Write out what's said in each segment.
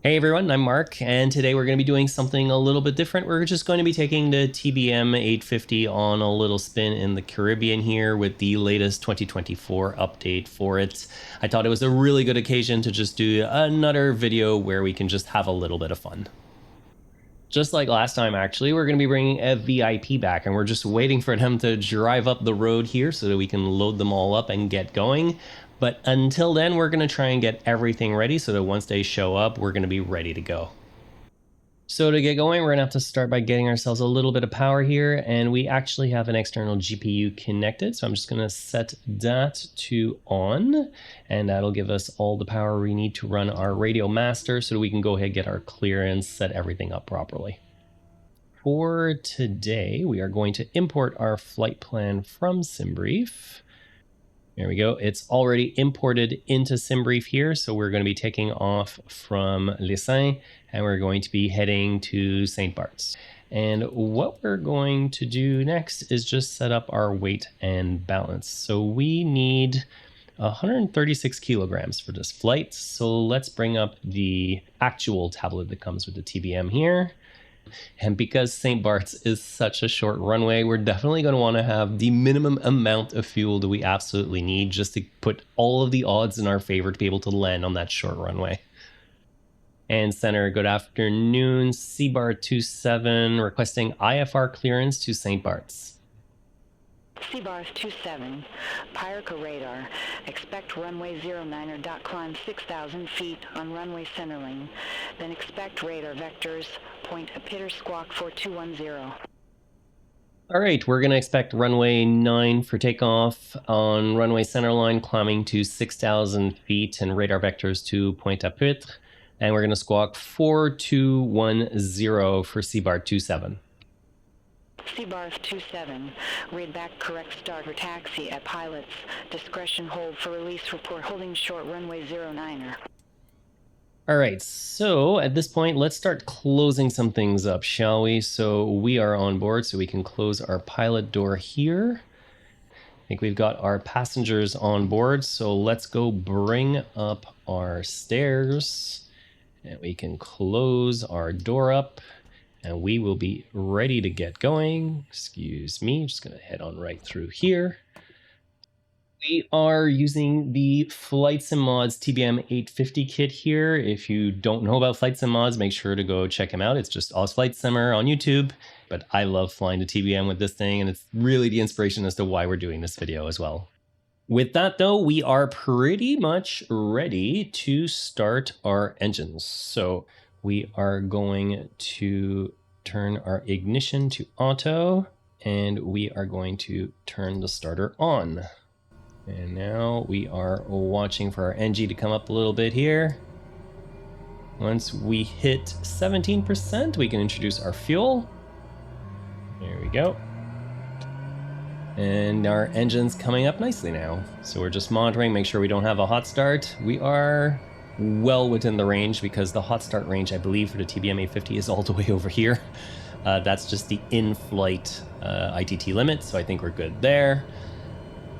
Hey everyone, I'm Mark, and today we're going to be doing something a little bit different. We're just going to be taking the TBM850 on a little spin in the Caribbean here with the latest 2024 update for it. I thought it was a really good occasion to just do another video where we can just have a little bit of fun. Just like last time, actually, we're going to be bringing a VIP back, and we're just waiting for them to drive up the road here so that we can load them all up and get going. But until then, we're going to try and get everything ready so that once they show up, we're going to be ready to go. So to get going, we're going to have to start by getting ourselves a little bit of power here, and we actually have an external GPU connected, so I'm just going to set that to on, and that'll give us all the power we need to run our radio master so that we can go ahead and get our clearance, set everything up properly. For today, we are going to import our flight plan from SimBrief. There we go. It's already imported into SimBrief here. So we're going to be taking off from Les Saints and we're going to be heading to St. Bart's. And what we're going to do next is just set up our weight and balance. So we need 136 kilograms for this flight. So let's bring up the actual tablet that comes with the TBM here. And because St. Bart's is such a short runway, we're definitely going to want to have the minimum amount of fuel that we absolutely need just to put all of the odds in our favor to be able to land on that short runway. And center, good afternoon. C-Bar27 requesting IFR clearance to St. Bart's. C-Bar27, Pyreca radar. Expect runway 09 dot climb 6,000 feet on runway centerling. Then expect radar vectors. Point a pitter squawk 4210. All right, we're going to expect runway 9 for takeoff on runway centerline, climbing to 6,000 feet and radar vectors to Pointe à Pitre. And we're going to squawk 4210 for C-Bar27. C-Bar27, read back correct starter taxi at pilots. Discretion hold for release report holding short runway 09er. All right, so at this point, let's start closing some things up, shall we? So we are on board, so we can close our pilot door here. I think we've got our passengers on board, so let's go bring up our stairs. And we can close our door up, and we will be ready to get going. Excuse me, just gonna head on right through here. We are using the Flight Sim Mods TBM850 kit here. If you don't know about Flight Sim Mods, make sure to go check him out. It's just Oz Flight Simmer on YouTube. But I love flying the TBM with this thing, and it's really the inspiration as to why we're doing this video as well. With that though, we are pretty much ready to start our engines. So we are going to turn our ignition to auto, and we are going to turn the starter on. And now we are watching for our NG to come up a little bit here. Once we hit 17%, we can introduce our fuel. There we go. And our engine's coming up nicely now. So we're just monitoring, make sure we don't have a hot start. We are well within the range because the hot start range, I believe, for the TBM850 is all the way over here. That's just the in-flight ITT limit, so I think we're good there.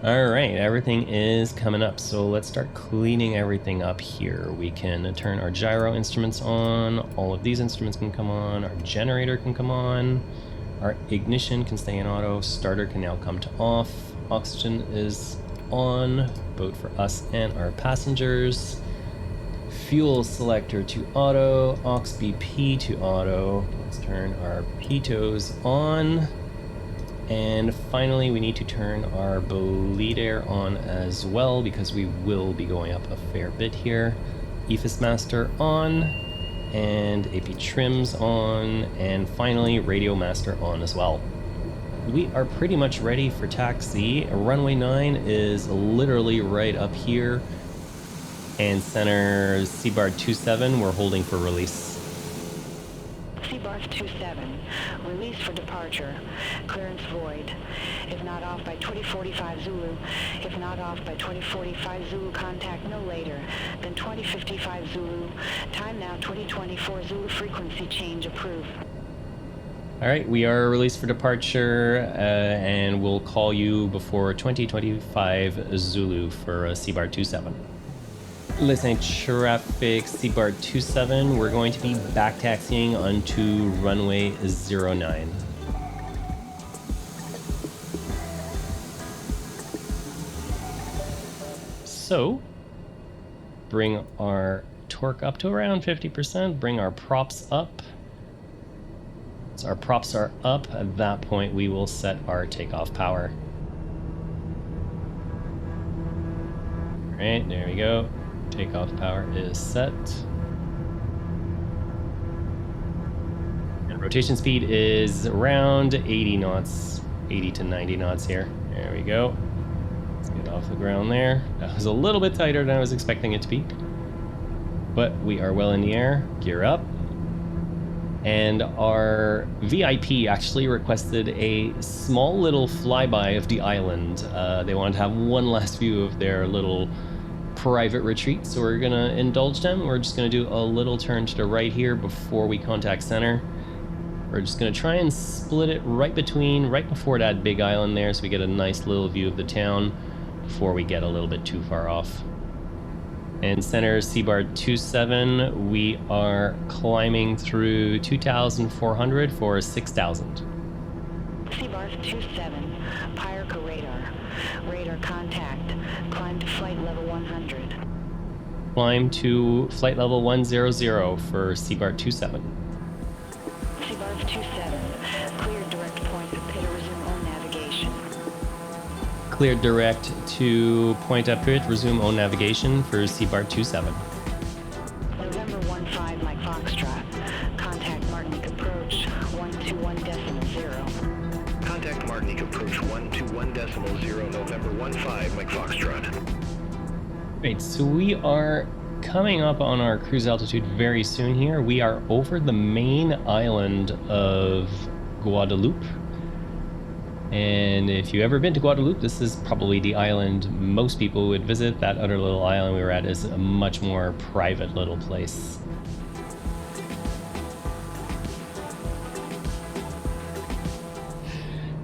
All right, everything is coming up, so let's start cleaning everything up here. We can turn our gyro instruments on, all of these instruments can come on, our generator can come on, our ignition can stay in auto, starter can now come to off, oxygen is on, both for us and our passengers, fuel selector to auto, aux BP to auto, let's turn our pitos on. And finally, we need to turn our bleed air on as well because we will be going up a fair bit here. EFIS master on, and AP trims on, and finally radio master on as well. We are pretty much ready for taxi. Runway 9 is literally right up here, and center C-Bar27 we're holding for release. C-Bar27, release for departure. Clearance void. If not off by 2045 Zulu. If not off by 2045 Zulu, contact no later than 2055 Zulu. Time now 2024 Zulu, frequency change approved. All right, we are released for departure, and we'll call you before 2025 Zulu for C-Bar27. Listening traffic, St-Barth27, we're going to be back taxiing onto runway 09. So, bring our torque up to around 50%, bring our props up. So our props are up, at that point we will set our takeoff power. All right, there we go. Takeoff power is set. And rotation speed is around 80 knots, 80 to 90 knots here. There we go. Let's get off the ground there. That was a little bit tighter than I was expecting it to be. But we are well in the air. Gear up. And our VIP actually requested a small little flyby of the island. They wanted to have one last view of their little private retreat, so we're gonna indulge them. We're just gonna do a little turn to the right here before we contact center. We're just gonna try and split it right before that big island there, so we get a nice little view of the town before we get a little bit too far off. And center St-Barth27, we are climbing through 2,400 for 6,000. St-Barth27, Pyreca radar. Radar contact. Climb to flight level 100. Climb to flight level 100 for St-Barth27. St-Barth27, clear direct point to pit or resume on navigation. Cleared direct to point up pit, resume on navigation for St-Barth27. November 15 Mike Foxtrot. Contact Martinique approach 121.0. Contact Martinique approach 121.0 November 15 Mike Foxtrot. Great, so we are coming up on our cruise altitude very soon here. We are over the main island of Guadeloupe. And if you've ever been to Guadeloupe, this is probably the island most people would visit. That other little island we were at is a much more private little place.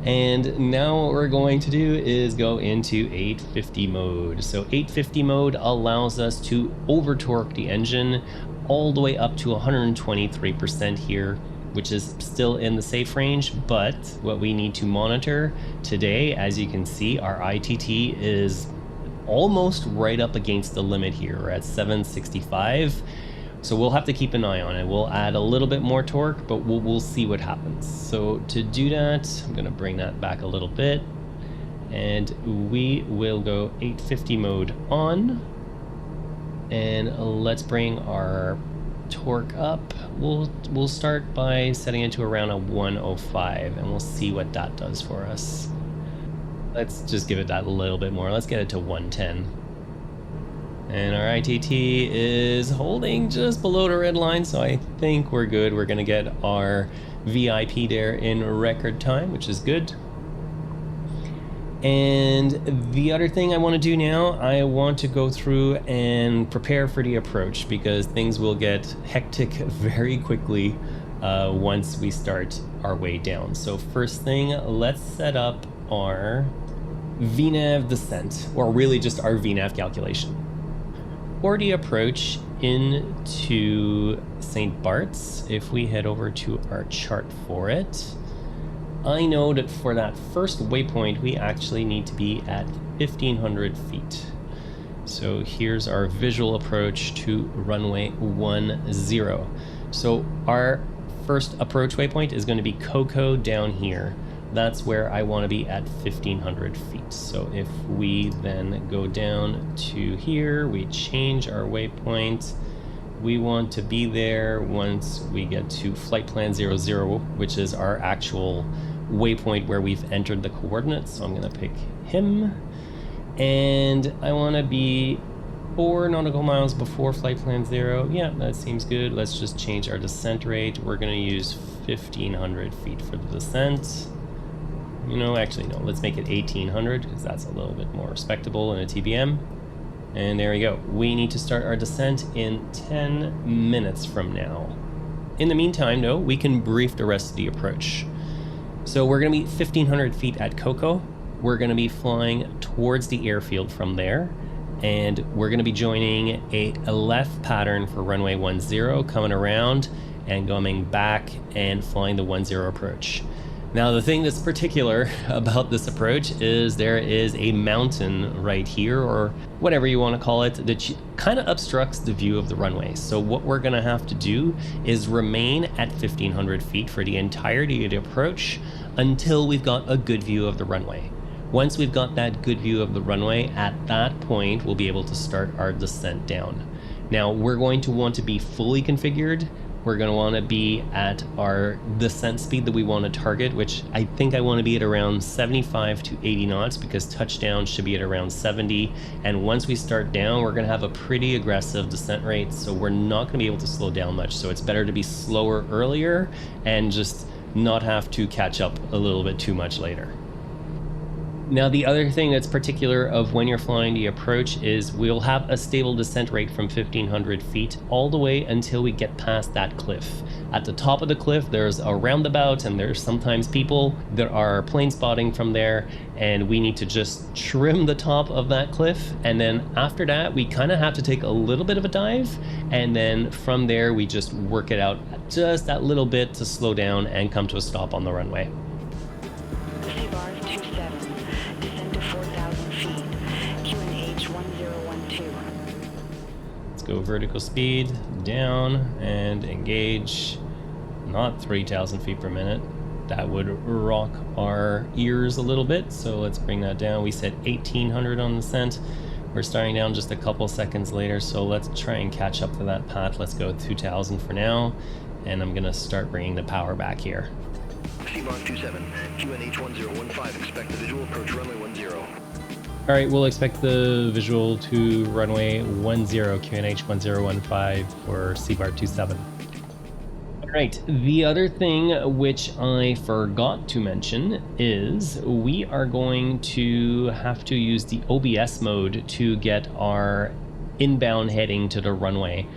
And now what we're going to do is go into 850 mode. So 850 mode allows us to over torque the engine all the way up to 123% here, which is still in the safe range. But what we need to monitor today, as you can see, our ITT is almost right up against the limit here. We're at 765. So we'll have to keep an eye on it. We'll add a little bit more torque, but we'll see what happens. So to do that, I'm gonna bring that back a little bit, and we will go 850 mode on, and let's bring our torque up. We'll start by setting it to around a 105, and we'll see what that does for us. Let's just give it that a little bit more. Let's get it to 110. And our ITT is holding just below the red line, so I think we're good. We're gonna get our VIP there in record time, which is good. And the other thing I want to do now, I want to go through and prepare for the approach, because things will get hectic very quickly once we start our way down. So first thing, let's set up our VNAV descent, or really just our VNAV calculation. For the approach into St. Bart's, if we head over to our chart for it, I know that for that first waypoint, we actually need to be at 1,500 feet. So here's our visual approach to runway 10. So our first approach waypoint is going to be Coco down here. That's where I want to be at 1,500 feet. So if we then go down to here, we change our waypoint. We want to be there once we get to flight plan 00, which is our actual waypoint where we've entered the coordinates. So I'm going to pick him. And I want to be 4 nautical miles before flight plan 0. Yeah, that seems good. Let's just change our descent rate. We're going to use 1,500 feet for the descent. You know, actually, no, let's make it 1,800, because that's a little bit more respectable in a TBM. And there we go. We need to start our descent in 10 minutes from now. In the meantime, though, we can brief the rest of the approach. So we're going to be 1,500 feet at Coco. We're going to be flying towards the airfield from there. and we're going to be joining a left pattern for runway 10, coming around and going back and flying the 10 approach. Now, the thing that's particular about this approach is there is a mountain right here, or whatever you want to call it, that kind of obstructs the view of the runway. So what we're going to have to do is remain at 1500 feet for the entirety of the approach until we've got a good view of the runway. Once we've got that good view of the runway, at that point, we'll be able to start our descent down. Now, we're going to want to be fully configured. We're going to want to be at our descent speed that we want to target, which I think I want to be at around 75 to 80 knots because touchdown should be at around 70. And once we start down, we're going to have a pretty aggressive descent rate, so we're not going to be able to slow down much. So it's better to be slower earlier and just not have to catch up a little bit too much later. Now, the other thing that's particular of when you're flying the approach is we'll have a stable descent rate from 1500 feet all the way until we get past that cliff. At the top of the cliff, there's a roundabout, and there's sometimes people that are plane spotting from there, and we need to just trim the top of that cliff. And then after that, we kind of have to take a little bit of a dive, and then from there, we just work it out just that little bit to slow down and come to a stop on the runway. Go vertical speed down and engage, not 3,000 feet per minute. That would rock our ears a little bit, so let's bring that down. We said 1800 on the descent. We're starting down just a couple seconds later, so let's try and catch up to that path. Let's go 2,000 for now, and I'm gonna start bringing the power back here. St-Barth 27, QNH 1015, expect the visual approach runway 10. All right, we'll expect the visual to runway 10, QNH 1015 for St-Barth 27. All right, the other thing which I forgot to mention is we are going to have to use the OBS mode to get our inbound heading to the runway.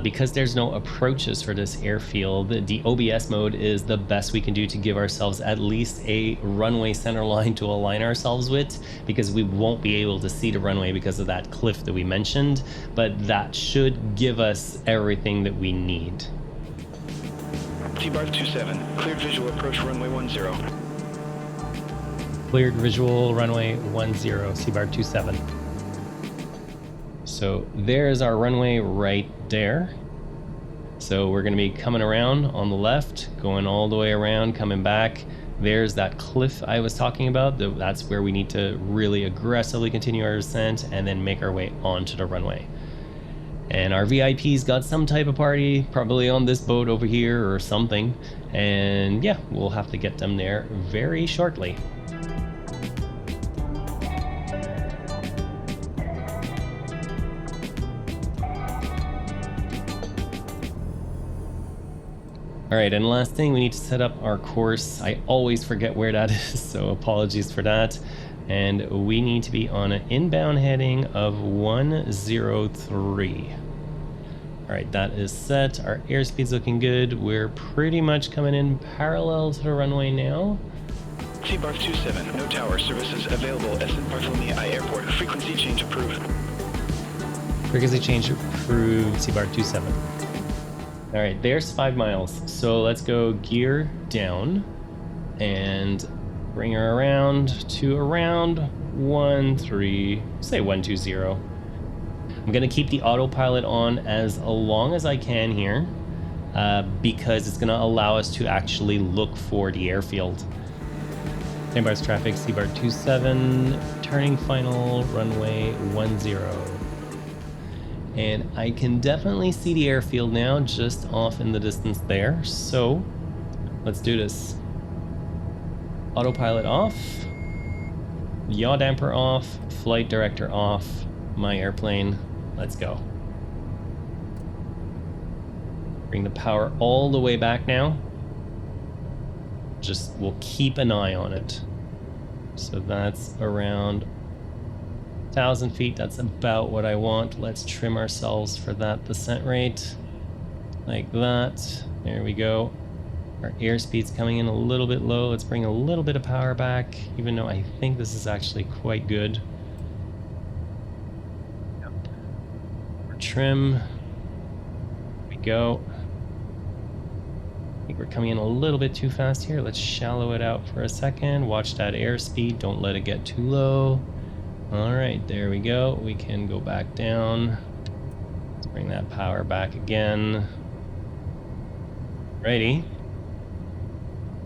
Because there's no approaches for this airfield, the OBS mode is the best we can do to give ourselves at least a runway center line to align ourselves with, because we won't be able to see the runway because of that cliff that we mentioned, but that should give us everything that we need. St-Barth 27, cleared visual approach runway 10. Cleared visual runway 10, St-Barth 27. So there's our runway right there. So we're going to be coming around on the left, going all the way around, coming back. There's that cliff I was talking about. That's where we need to really aggressively continue our descent and then make our way onto the runway. And our VIPs got some type of party, probably on this boat over here or something. And yeah, we'll have to get them there very shortly. All right, and last thing, we need to set up our course. I always forget where that is, so apologies for that. And we need to be on an inbound heading of 103. All right, that is set. Our airspeed's looking good. We're pretty much coming in parallel to the runway now. St-Barth 27, no tower, services available at St-Barthelemy Airport. Frequency change approved. Frequency change approved, St-Barth 27. All right, there's 5 miles. So let's go gear down and bring her around to around 120. I'm gonna keep the autopilot on as long as I can here because it's gonna allow us to actually look for the airfield. St-Barth's traffic, St-Barth 27, turning final, runway 10. And I can definitely see the airfield now, just off in the distance there. So let's do this. Autopilot off, yaw damper off, flight director off, my airplane. Let's go. Bring the power all the way back now. Just, we'll keep an eye on it. So that's around 1,000 feet. That's about what I want. Let's trim ourselves for that descent rate. Like that. There we go. Our airspeed's coming in a little bit low. Let's bring a little bit of power back, even though I think this is actually quite good. trim. There we go. I think we're coming in a little bit too fast here. Let's shallow it out for a second. Watch that airspeed. Don't let it get too low. All right, there we go. We can go back down. Let's bring that power back again. Righty.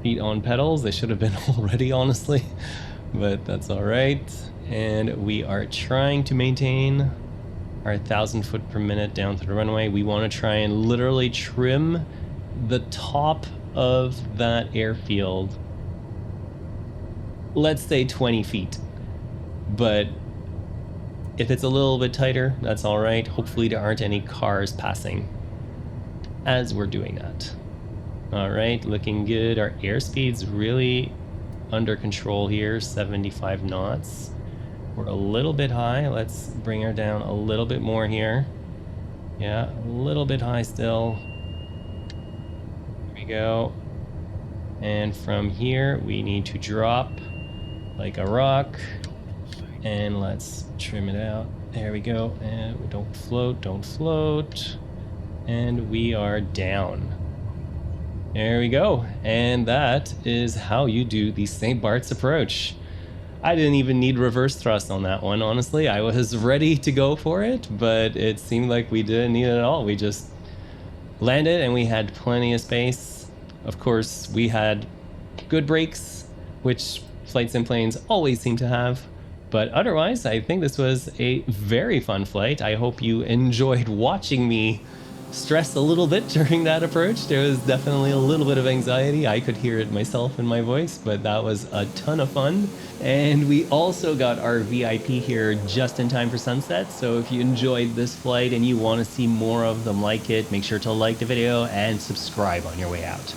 Feet on pedals. They should have been already, honestly, but that's all right. And we are trying to maintain our 1,000 foot per minute down to the runway. We want to try and literally trim the top of that airfield. Let's say 20 feet. But if it's a little bit tighter, that's all right. Hopefully there aren't any cars passing as we're doing that. All right, looking good. Our airspeed's really under control here, 75 knots. We're a little bit high. Let's bring her down a little bit more here. Yeah, a little bit high still. There we go. And from here, we need to drop like a rock. And let's trim it out. There we go. And don't float, don't float. And we are down. There we go. And that is how you do the St. Bart's approach. I didn't even need reverse thrust on that one, honestly. I was ready to go for it, but it seemed like we didn't need it at all. We just landed and we had plenty of space. Of course, we had good brakes, which flight sim planes always seem to have. But otherwise, I think this was a very fun flight. I hope you enjoyed watching me stress a little bit during that approach. There was definitely a little bit of anxiety. I could hear it myself in my voice, but that was a ton of fun. And we also got our VIP here just in time for sunset. So if you enjoyed this flight and you want to see more of them like it, make sure to like the video and subscribe on your way out.